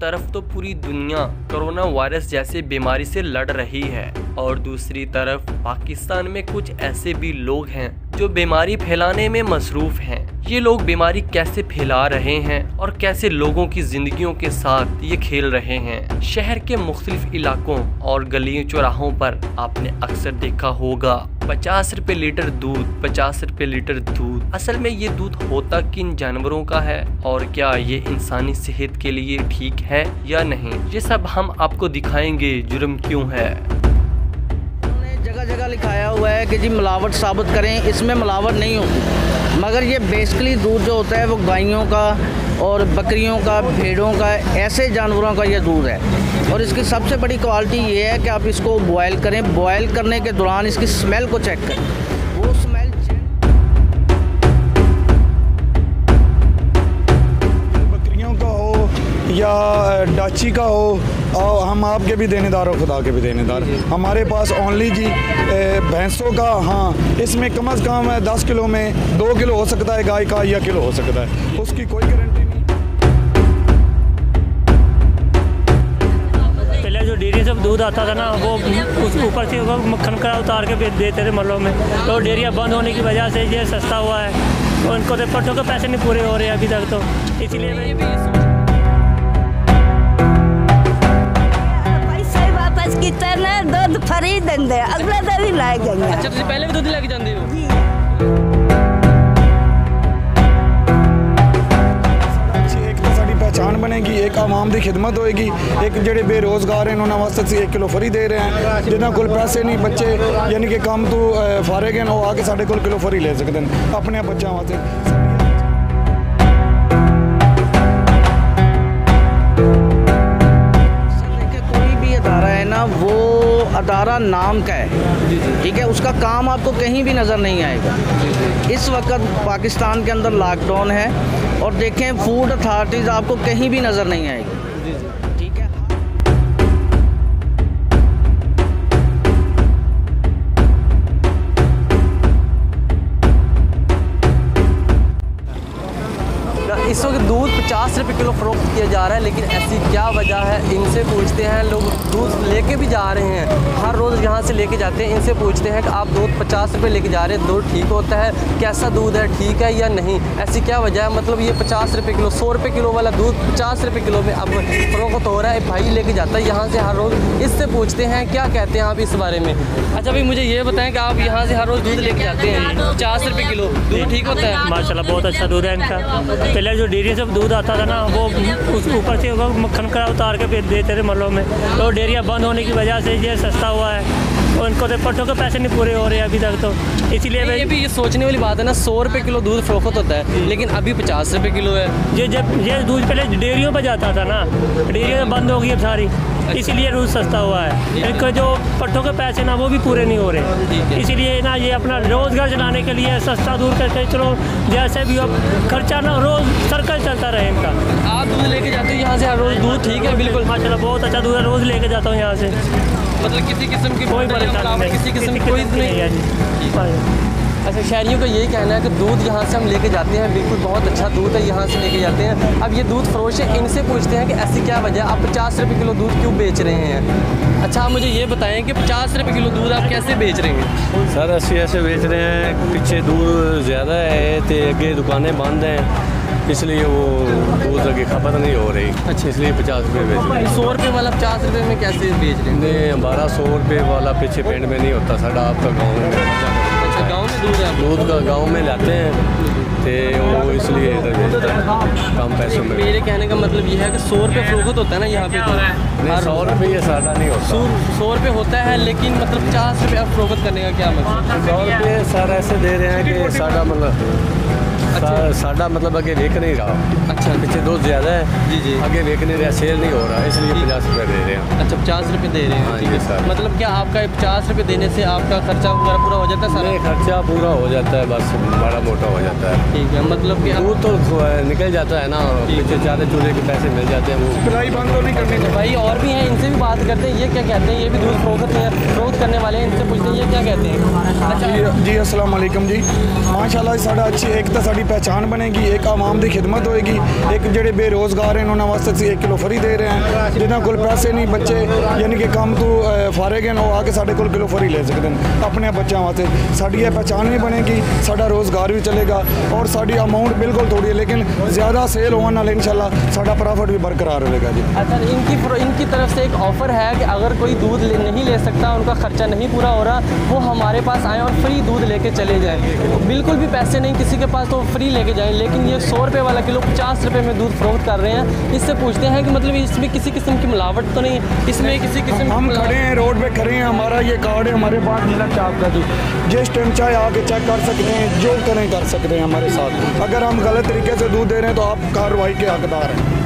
तरफ तो पूरी दुनिया कोरोना वायरस जैसे बीमारी से लड़ रही है और दूसरी तरफ पाकिस्तान में कुछ ऐसे भी लोग हैं जो बीमारी फैलाने में मसरूफ हैं। ये लोग बीमारी कैसे फैला रहे हैं और कैसे लोगों की जिंदगियों के साथ ये खेल रहे हैं। शहर के मुख्तलिफ इलाकों और गलियों चौराहों पर आपने अक्सर देखा होगा 50 रुपए लीटर दूध, 50 रुपए लीटर दूध। असल में ये दूध होता किन जानवरों का है और क्या ये इंसानी सेहत के लिए ठीक है या नहीं, ये सब हम आपको दिखाएंगे। जुर्म क्यों है। जगह जगह लिखाया हुआ है कि जी मिलावट साबित करें, इसमें मिलावट नहीं होती, मगर ये बेसिकली दूध जो होता है वो गायों का और बकरियों का, भेड़ों का, ऐसे जानवरों का ये दूध है। और इसकी सबसे बड़ी क्वालिटी ये है कि आप इसको बॉयल करें, बॉयल करने के दौरान इसकी स्मेल को चेक करें। वो स्मेल बकरियों का हो या डाची का हो, और हम आपके भी देनेदार हो, खुदा के भी देनेदार। हमारे पास ओनली जी भैंसों का, हाँ, इसमें कम से कम 10 किलो में 2 किलो हो सकता है गाय का, या किलो हो सकता है, उसकी कोई गारंटी नहीं। पहले जो डेयरी से दूध आता था ना, वो उस ऊपर से मक्खन का उतार के देते थे मल्लों में, तो डेयरियाँ बंद होने की वजह से ये सस्ता हुआ है, तो उनको तो पट्टों के पैसे नहीं पूरे हो रहे अभी तक, तो इसलिए कितना दूध फ्री देंगे, अगला दिन ही लाए जाएंगे। अच्छा, तुम पहले भी दूध लेके जाते हो? एक तो साड़ी पहचान बनेगी, एक आवाम की खिदमत होएगी, एक जेडे बेरोजगार हैं उन्होंने वास्ते 1 किलो फ्री दे रहे हैं। जिन्होंने कोल पैसे नहीं, बच्चे यानी कि काम तो फारिग हैं, वो आके साढ़े कोल किलो फ्री ले सकते हैं अपने बच्चों वास्ते। वो अदारा नाम का है, ठीक है, उसका काम आपको कहीं भी नज़र नहीं आएगा। इस वक्त पाकिस्तान के अंदर लॉकडाउन है और देखें फूड अथॉरिटीज़ आपको कहीं भी नज़र नहीं आएगी। ठीक है, इस वक्त दूध 50 रुपये किलो फ़रोख्त किया जा रहा है, लेकिन ऐसी क्या वजह है, इनसे पूछते हैं। लोग दूध लेके भी जा रहे हैं, हर रोज़ यहाँ से लेके जाते हैं, इनसे पूछते हैं कि आप दूध 50 रुपये लेके जा रहे हैं, दूध ठीक होता है, कैसा दूध है, ठीक है या नहीं, ऐसी क्या वजह है। मतलब ये 50 रुपये किलो, 100 रुपये किलो वाला दूध 50 रुपये किलो में अब फ़रोख्त हो रहा है। भाई लेके जाता है यहाँ से हर रोज़, इससे पूछते हैं क्या कहते हैं आप इस बारे में। अच्छा भाई, मुझे ये बताएं कि आप यहाँ से हर रोज़ दूध लेके जाते हैं 50 रुपये किलो, दूध ठीक होता है? माशाल्लाह बहुत अच्छा दूध है इनका। पहले जो डेयरी से दूध आता था ना, वो उस ऊपर से मक्खन का उतार के देते थे मल्लों में, तो डेयरियाँ बंद होने की वजह से ये सस्ता हुआ है, तो उनको तो पट्टों के पैसे नहीं पूरे हो रहे अभी तक, तो इसीलिए ये भी ये सोचने वाली बात है ना। 100 रुपये किलो दूध फ़रोख्त होता है, लेकिन अभी 50 रुपये किलो है। ये जब ये दूध पहले डेयरियों पर जाता था ना, डेयरियाँ बंद हो गई अब सारी, इसीलिए दूध सस्ता हुआ है। इनका जो पट्टों के पैसे ना वो भी पूरे नहीं हो रहे, इसीलिए ना ये अपना रोज़गार चलाने के लिए सस्ता दूध करके चलो, जैसे भी अब खर्चा ना रोज़ सर्कल चलता रहे इनका। आप दूध लेके जाते हो यहाँ से हर रोज़? दूध ठीक है, बिल्कुल माशाल्लाह बहुत अच्छा दूध है, रोज़ लेके जाता हूँ यहाँ से। मतलब किसी किस्म की कोई परेशानी नहीं, किसी किस्म की कोई नहीं है जी। अच्छा, शहरियों का यही कहना है कि दूध यहाँ से हम लेके जाते हैं, बिल्कुल बहुत अच्छा दूध है, यहाँ से लेके जाते हैं। अब ये दूध फरोश है, इनसे पूछते हैं कि ऐसी क्या वजह, आप 50 रुपये किलो दूध क्यों बेच रहे हैं। अच्छा, आप मुझे ये बताएं कि 50 रुपये किलो दूध आप कैसे बेच रहे हैं? सर असं ऐसे बेच रहे हैं, पीछे दूध ज़्यादा है तो अगे दुकानें बंद हैं, इसलिए वो दूध अगे खपत नहीं हो रही। अच्छा, इसलिए 50 रुपये बेच रहे हैं। 100 रुपये वाला 50 रुपये में कैसे बेच रहे हैं? नहीं, हमारा 100 रुपये वाला पीछे पेंट में नहीं होता, साढ़ा आपका गाँव में। अच्छा, गाँव में दूध है? दूध का गाँव में लाते हैं तो वो इसलिए इधर बेचते हैं कम पैसों में। मेरे कहने का मतलब ये है कि 100 रुपये फ़रोख्त होता है ना यहाँ पे, तो 100 रुपये साढ़ा नहीं होता। 100 रुपये होता है, लेकिन मतलब 50 रुपये आप फ़रोख्त करने का क्या मतलब? 100 रुपये सर ऐसे दे रहे हैं कि साढ़ा मतलब साढ़ा मतलब अगे वेक नहीं रहा। अच्छा, पीछे दूध ज़्यादा है जी जी, आगे वेक नहीं रहा, सेल नहीं हो रहा, इसलिए 50 रुपये दे रहे हैं। अच्छा, 50 रुपये दे रहे हैं। हाँ जी सर। मतलब क्या आपका 50 रुपये देने से आपका खर्चा वगैरह पूरा हो जाता है? सारा खर्चा पूरा हो जाता है, बस बड़ा मोटा हो जाता है। ठीक है, मतलब कि दूध तो निकल जाता है ना, पीछे चारे चूल्हे के पैसे मिल जाते हैं, वो सप्लाई बंद तो नहीं करनी चाहिए। भाई और भी हैं, इनसे भी बात करते हैं, ये क्या कहते हैं, ये भी दूध फ़रोख्त करने वाले हैं, इनसे पूछते हैं ये क्या कहते हैं। अच्छा जी, अस्सलाम वालेकुम जी। माशाल्लाह साढ़ा अच्छी एक तो साड़ी पहचान बनेगी, एक आवाम की खिदमत होएगी, एक जेडे बेरोज़गार हैं उन्होंने वास्ते 1 किलो फ्री दे रहे हैं, जिन्होंने कोल पैसे नहीं बच्चे यानी कि काम तो फारिग हैं वो आके साढ़े कोल किलो फ्री ले सकते हैं अपने बच्चों वास्ते। साड़ी ये पहचान भी बनेगी, साड़ा रोज़गार भी चलेगा और साड़ी अमाउंट बिल्कुल थोड़ी है लेकिन ज़्यादा सेल होने नाल इंशाल्लाह साड़ा प्रॉफिट भी बरकरार रहेगा जी। अच्छा, इनकी तरफ से एक ऑफ़र है कि अगर कोई दूध नहीं ले सकता, उनका खर्चा नहीं पूरा हो रहा, वो हमारे पास आएँ और फ्री दूध लेके चले जाएँ। बिल्कुल भी पैसे नहीं किसी के पास तो फ्री लेके जाएँ, लेकिन ये 100 रुपये वाला किलो 50 रुपये में दूध फरोख्त कर रहे हैं। इससे पूछते हैं कि मतलब इसमें किसी किस्म की मिलावट तो नहीं, इसमें किसी किस्म हम खड़े हैं रोड पे खड़े हैं, हमारा ये कार्ड है हमारे पास नीला चाप का जी, जिस टाइम चाहे आके चेक कर सकते हैं, जो करें कर सकते हैं हमारे साथ। अगर हम गलत तरीके से दूध दे रहे हैं तो आप कार्रवाई के हकदार हैं।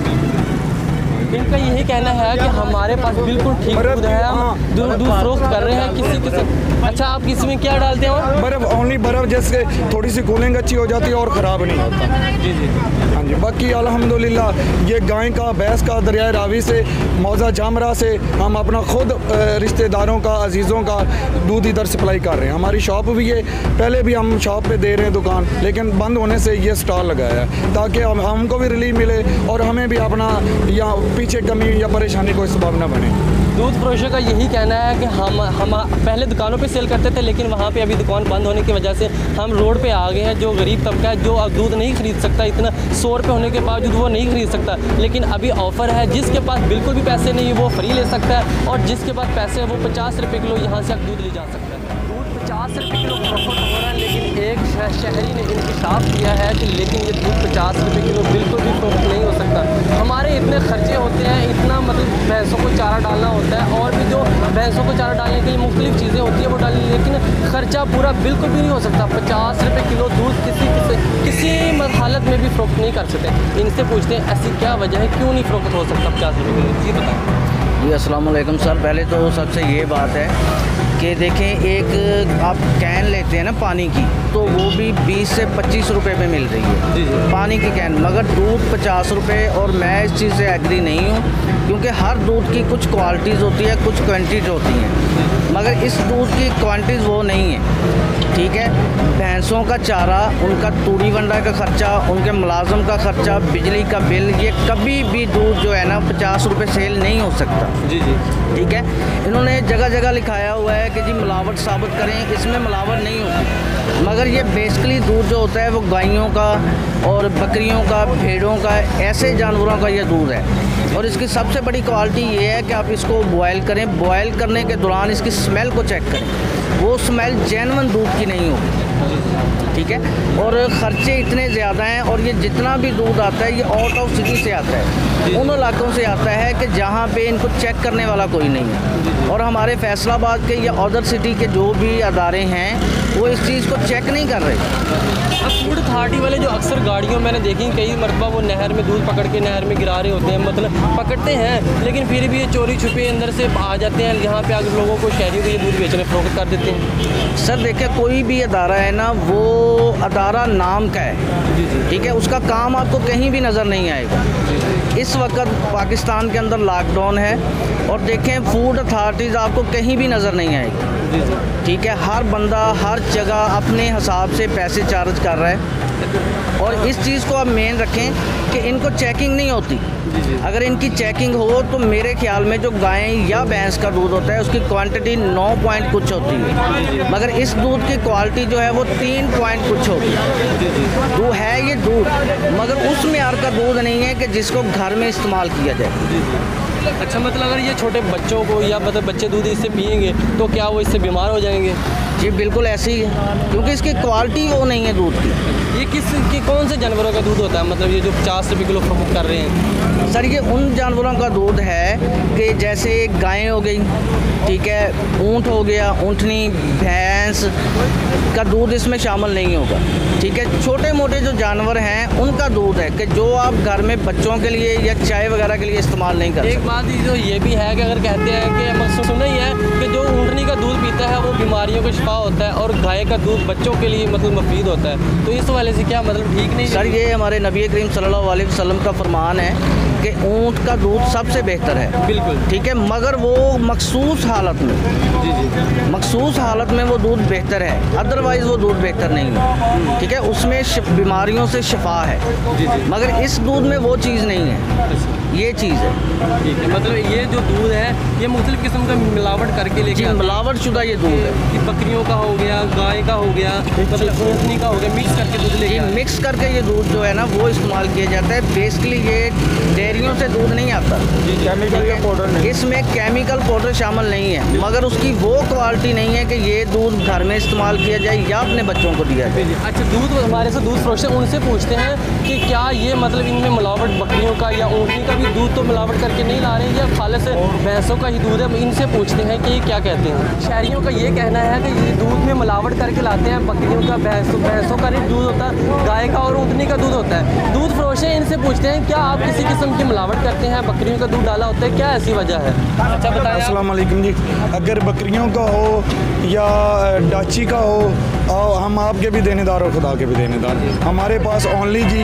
इनका यही कहना है कि हमारे पास बिल्कुल ठीक दूध है, हम दूध फरोख्त कर रहे हैं किसी किस्म। अच्छा, आप इसमें क्या डालते हैं? बर्फ़, ओनली बर्फ़, जैसे थोड़ी सी कूलिंग अच्छी हो जाती है और ख़राब नहीं होता। जी जी हाँ जी। बाकी अल्हम्दुलिल्लाह ये गाय का, भैंस का दरिया रावी से, मौजा जामरा से हम अपना खुद रिश्तेदारों का, अजीज़ों का दूध इधर सप्लाई कर रहे हैं। हमारी शॉप भी है, पहले भी हम शॉप पे दे रहे हैं दुकान, लेकिन बंद होने से ये स्टॉल लगाया है ताकि हमको भी रिलीफ मिले और हमें भी अपना या पीछे कमी या परेशानी कोई सबब न बने। दूध फरोशों का यही कहना है कि हम पहले दुकानों पे सेल करते थे, लेकिन वहाँ पे अभी दुकान बंद होने की वजह से हम रोड पे आ गए हैं। जो गरीब तबका है, जो दूध नहीं खरीद सकता, इतना 100 रुपये होने के बावजूद वो नहीं खरीद सकता, लेकिन अभी ऑफ़र है, जिसके पास बिल्कुल भी पैसे नहीं वो फ्री ले सकता है और जिसके पास पैसे है वो 50 रुपये किलो यहाँ से दूध ले जा सकता है। दूध 50 रुपये किलो फरोख्त हो रहा है, लेकिन एक शहरी ने इंकशाफ किया है कि लेकिन ये दूध 50 रुपये किलो बिल्कुल भी फरोख्त नहीं हो सकता। हमारे इतने खर्चे होते हैं, इतना मतलब भैंसों को चारा डालना होता है और भी जो भैंसों को चारा डालने के लिए मुख्तलिफ चीज़ें होती है वो डालनी, लेकिन खर्चा पूरा बिल्कुल भी नहीं हो सकता। 50 रुपये किलो दूध किसी हालत में भी फरोख्त नहीं कर सकते। इनसे पूछते हैं ऐसी क्या वजह है, क्यों नहीं फरोख्त हो सकता 50 रुपये किलो? जी बताएँ। जी अस्सलाम वालेकुम सर। पहले तो सबसे ये बात है कि देखें, एक आप कैन लेते हैं ना पानी की, तो वो भी 20 से 25 रुपए में मिल रही है जी जी। पानी की कैन, मगर दूध 50 रुपये। और मैं इस चीज़ से एग्री नहीं हूँ, क्योंकि हर दूध की कुछ क्वालिटीज़ होती है, कुछ क्वांटिटी होती हैं, मगर इस दूध की क्वांटिटीज़ वो नहीं है। ठीक है, भैंसों का चारा, उनका तूड़ी वंडा का खर्चा, उनके मुलाजम का खर्चा, बिजली का बिल, ये कभी भी दूध जो है ना 50 रुपये सेल नहीं हो सकता। जी जी। ठीक है, इन्होंने जगह जगह लिखाया हुआ है कि जी मिलावट साबित करें, इसमें मिलावट नहीं होती, मगर ये बेसिकली दूध जो होता है वो गायों का और बकरियों का, भेड़ों का, ऐसे जानवरों का ये दूध है। और इसकी सबसे बड़ी क्वालिटी ये है कि आप इसको बॉयल करें, बॉयल करने के दौरान इसकी स्मेल को चेक करें, वो स्मेल जेन्युइन दूध की नहीं होगी। ठीक है, और ख़र्चे इतने ज़्यादा हैं और ये जितना भी दूध आता है ये आउट ऑफ सिटी से आता है, उन इलाकों से आता है कि जहाँ पे इनको चेक करने वाला कोई नहीं है। और हमारे फैसलाबाद के या अदर सिटी के जो भी अदारे हैं वो इस चीज़ को चेक नहीं कर रहे। अब फूड अथॉरिटी वाले जो अक्सर गाड़ियों मैंने देखी कई मरतबा वो नहर में दूध पकड़ के नहर में गिरा रहे होते हैं, मतलब पकड़ते हैं लेकिन फिर भी ये चोरी छुपे अंदर से आ जाते हैं यहाँ पे आकर लोगों को, शहरियों को ये दूध बेचने फरोख्त कर देते हैं। सर देखिए, कोई भी अदारा है ना, वो अदारा नाम का है, ठीक है, उसका काम आपको कहीं भी नज़र नहीं आएगा। इस वक्त पाकिस्तान के अंदर लॉकडाउन है और देखें फूड अथॉरिटीज़ आपको कहीं भी नज़र नहीं आएगी। ठीक है, हर बंदा हर जगह अपने हिसाब से पैसे चार्ज कर रहा है और इस चीज़ को आप मेन रखें कि इनको चेकिंग नहीं होती। अगर इनकी चेकिंग हो तो मेरे ख्याल में जो गाय या भैंस का दूध होता है उसकी क्वांटिटी 9 पॉइंट कुछ होती है, मगर इस दूध की क्वालिटी जो है वो 3 पॉइंट कुछ होती है। वो है ये दूध, मगर उस मेयार का दूध नहीं है कि जिसको घर में इस्तेमाल किया जाए। अच्छा, मतलब अगर ये छोटे बच्चों को या मतलब बच्चे दूध इससे पिएंगे तो क्या वो इससे बीमार हो जाएंगे? जी बिल्कुल ऐसे ही है, क्योंकि इसकी क्वालिटी वो नहीं है दूध की। ये कौन से जानवरों का दूध होता है, मतलब ये जो 50 रुपये किलो फरोख्त कर रहे हैं? सर ये उन जानवरों का दूध है कि जैसे गाय हो गई, ठीक है, ऊँट हो गया, ऊँटनी, भैंस का दूध इसमें शामिल नहीं होगा। ठीक है, छोटे मोटे जो जानवर हैं उनका दूध है कि जो आप घर में बच्चों के लिए या चाय वगैरह के लिए इस्तेमाल नहीं कर सकते। एक बात जो ये भी है कि अगर कहते हैं कि मकसद सुना ही है कि जो ऊँटनी का दूध पीता है वो बीमारियों का शिफा होता है और गाय का दूध बच्चों के लिए मतलब मुफीद होता है, तो इस वाले से क्या मतलब ठीक नहीं? सर ये हमारे नबी करीम सल्लल्लाहु अलैहि वसल्लम का फरमान है कि ऊँट का दूध सबसे बेहतर है, बिल्कुल ठीक है, मगर वो मखसूस हालत में, मखसूस हालत में वो दूध बेहतर है, अदरवाइज़ वो दूध बेहतर नहीं है, ठीक है। उसमें बीमारियों से शिफा है, मगर इस दूध में वो चीज़ नहीं है, ये चीज़ है। ठीक है, मतलब ये जो दूध है ये मुख्तलिफ किस्म का मिलावट करके लेके मिलावट शुदा ये दूध है कि बकरियों का हो गया, गाय का हो गया, मतलब ऊँटनी का हो गया, मिक्स करके दूध लेके मिक्स करके ये दूध जो है ना वो इस्तेमाल किया जाता है। बेसिकली ये डेयरियों से दूध नहीं आता, केमिकल का पाउडर नहीं, इसमें केमिकल पाउडर शामिल नहीं है, मगर उसकी वो क्वालिटी नहीं है कि ये दूध घर में इस्तेमाल किया जाए या अपने बच्चों को दिया जाए। अच्छा, दूध हमारे से दूध फरोश है, उनसे पूछते हैं कि क्या ये मतलब इनमें मिलावट बकरियों का या ऊँटनी का दूध तो मिलावट करके नहीं ला रहे हैं या खालिस भैंसों का ही दूध है। इनसे पूछते हैं कि ये क्या कहते हैं। शहरियों का ये कहना है कि ये दूध में मिलावट करके लाते हैं, बकरियों का भैंसों का नहीं दूध होता, गाय का और ऊँटनी का दूध होता है। दूध फरोश है, इनसे पूछते हैं क्या आप किसी किस्म की मिलावट करते हैं, बकरियों का दूध डाला होता है, क्या ऐसी वजह है? अच्छा बताएं। अस्सलाम वालेकुम जी, अगर बकरियों का हो या डाची का हो, और हम आपके भी देनेदार और खुदा के भी देनेदार। हमारे पास ओनली जी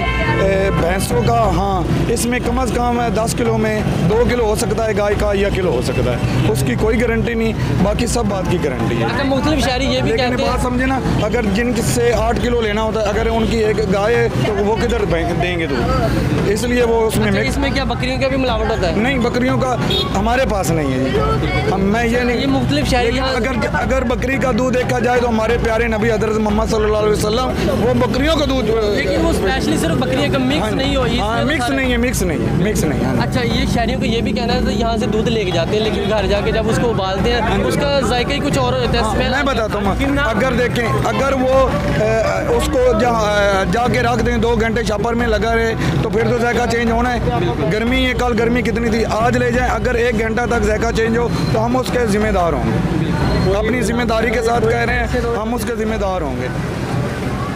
भैंसों का, हाँ, इसमें कम अज़ कम 10 किलो में 2 किलो हो सकता है गाय का, या किलो हो सकता है, उसकी कोई गारंटी नहीं, बाकी सब बात की गारंटी है। अच्छा, मुख्तलिफ शहरी ये भी कहते हैं, बात समझे ना, अगर जिनसे 8 किलो लेना होता है, अगर उनकी एक गाय है तो वो किधर देंगे दूध, इसलिए वो उसमें अच्छा, इसमें क्या बकरियों का भी मिलावट होता है? नहीं, बकरियों का हमारे पास नहीं है जी। मैं ये नहीं, ये मुख्तलिफ शहरी अगर बकरी का दूध देखा जाए तो हमारे प्यारे नबी हज़रत मोहम्मद सल्लल्लाहु अलैहि वसल्लम वो बकरियों का दूध, लेकिन वो स्पेशली सिर्फ बकरियों का मिक्स नहीं हो, मिक्स नहीं है। अच्छा, ये शहरियों का ये भी कहना है तो यहाँ से दूध लेके जाते हैं, लेकिन घर जाके जब उसको उबालते हैं उसका जायका ही कुछ और होता है। मैं बताता हूँ, अगर देखें, अगर वो उसको जाके रख दें 2 घंटे छापर में लगा रहे तो फिर तो जायका चेंज होना है। गर्मी है, कल गर्मी कितनी थी, आज ले जाएं, अगर 1 घंटा तक जायका चेंज हो तो हम उसके जिम्मेदार होंगे, अपनी जिम्मेदारी के साथ कह रहे हैं, हम उसके जिम्मेदार होंगे।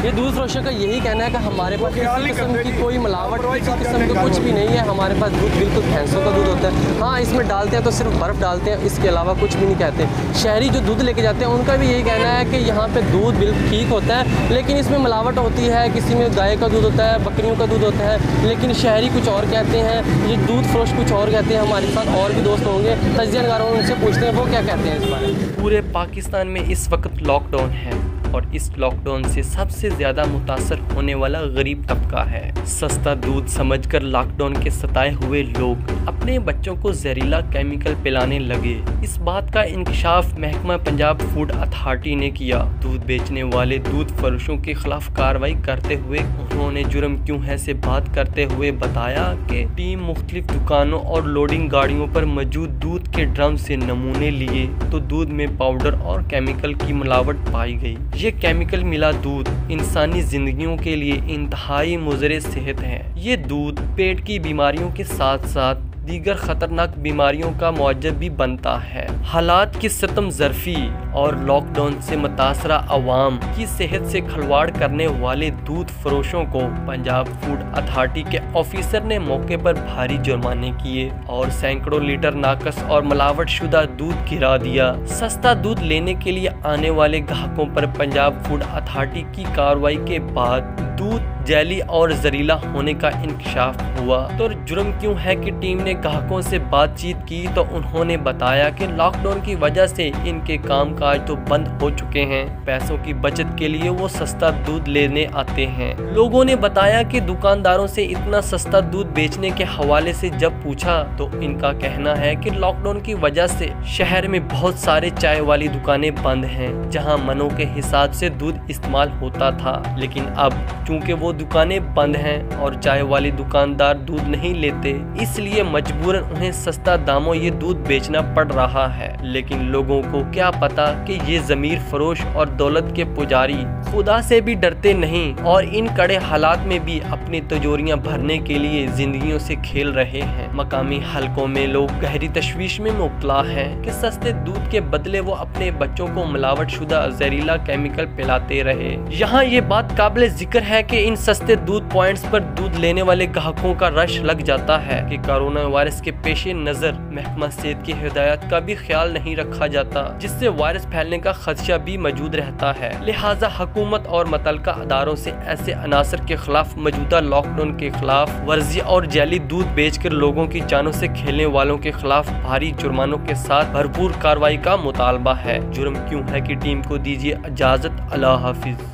ये दूध फरोशों का यही कहना है कि हमारे पास किसी किस्म की कोई मिलावट, किसी किस्म का कुछ भी नहीं है, हमारे पास दूध बिल्कुल भैंसों का दूध होता है। हाँ, इसमें डालते हैं तो सिर्फ बर्फ़ डालते हैं, इसके अलावा कुछ भी नहीं कहते। शहरी जो दूध लेके जाते हैं उनका भी यही कहना है कि यहाँ पे दूध बिल्कुल ठीक होता है, लेकिन इसमें मिलावट होती है, किसी में गाय का दूध होता है, बकरियों का दूध होता है, लेकिन शहरी कुछ और कहते हैं, ये दूध फरोश कुछ और कहते हैं। हमारे साथ और भी दोस्त होंगे, तजज़ियाकार, उनसे पूछते हैं वो क्या कहते हैं इस बारे में। पूरे पाकिस्तान में इस वक्त लॉकडाउन है और इस लॉकडाउन से सबसे ज़्यादा मुतासर होने वाला गरीब तबका है। सस्ता दूध समझकर लॉकडाउन के सताए हुए लोग अपने बच्चों को जहरीला केमिकल पिलाने लगे। इस बात का इंकशाफ महकमा पंजाब फूड अथॉरिटी ने किया। दूध बेचने वाले दूध फरोशों के खिलाफ कार्रवाई करते हुए उन्होंने जुर्म क्यों है से बात करते हुए बताया कि टीम मुख्तलिफ दुकानों और लोडिंग गाड़ियों पर मौजूद दूध के ड्रम से नमूने लिए तो दूध में पाउडर और केमिकल की मिलावट पाई गई। ये केमिकल मिला दूध इंसानी जिंदगियों के लिए इंतहाई मुज़र सेहत है। ये दूध पेट की बीमारियों के साथ साथ दीगर खतरनाक बीमारियों का मौजब भी बनता है। हालात की सितम ज़रफ़ी और लॉकडाउन से मुतासरा अवाम की सेहत से खिलवाड़ करने वाले दूध फरोशों को पंजाब फूड अथॉरिटी के ऑफिसर ने मौके पर भारी जुर्माने किए और सैकड़ों लीटर नाकस और मिलावट शुदा दूध गिरा दिया। सस्ता दूध लेने के लिए आने वाले ग्राहकों पर पंजाब फूड अथॉरिटी की कार्रवाई के बाद दूध जैली और जहरीला होने का इंकशाफ हुआ। तो जुर्म क्यों है कि टीम ने ग्राहकों से बातचीत की तो उन्होंने बताया कि लॉकडाउन की वजह से इनके कामकाज तो बंद हो चुके हैं, पैसों की बचत के लिए वो सस्ता दूध लेने आते हैं। लोगों ने बताया कि दुकानदारों से इतना सस्ता दूध बेचने के हवाले से जब पूछा तो इनका कहना है कि लॉकडाउन की वजह से शहर में बहुत सारे चाय वाली दुकानें बंद हैं, जहां मनों के हिसाब से दूध इस्तेमाल होता था, लेकिन अब चूंकि वो दुकानें बंद हैं और चाय वाले दुकानदार दूध नहीं लेते, इसलिए मजबूरन उन्हें सस्ता दामों ये दूध बेचना पड़ रहा है। लेकिन लोगों को क्या पता कि ये ज़मीर फरोश और दौलत के पुजारी खुदा से भी डरते नहीं और इन कड़े हालात में भी अपनी तिजोरियां भरने के लिए जिंदगियों से खेल रहे हैं। मकामी हलकों में लोग गहरी तशवीश में मुब्तला हैं कि सस्ते दूध के बदले वो अपने बच्चों को मिलावट शुदा जहरीला केमिकल पिलाते रहे। यहाँ ये बात काबिल जिक्र है कि इन सस्ते दूध पॉइंट्स पर दूध लेने वाले ग्राहकों का रश लग जाता है कि कोरोना वायरस के पेश नजर महकमा सेहत की हिदायत का भी ख्याल नहीं रखा जाता, जिससे वायरस फैलने का खदशा भी मौजूद रहता है। लिहाजा हुकूमत और मुतल्लिका अदारों से ऐसे अनासर के खिलाफ मौजूदा लॉकडाउन के खिलाफ वर्जी और जाली दूध बेचकर लोगों की जानों से खेलने वालों के खिलाफ भारी जुर्मानों के साथ भरपूर कार्रवाई का मुतालबा है। जुर्म क्यों है कि टीम को दीजिए इजाजत। अल्लाह हाफिज।